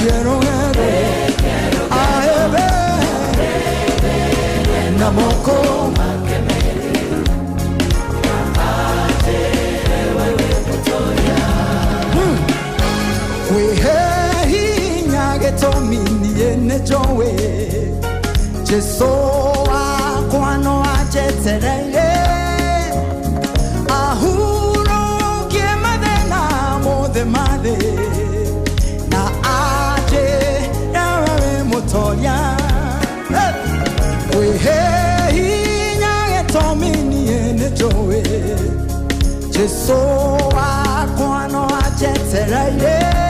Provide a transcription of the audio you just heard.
quiero aebe namoko Joe Jeso akwano achetereye ahuro kiemade na mode made na aje yawe motoya wehe inyage tomini ene Joe Jeso akwano achetereye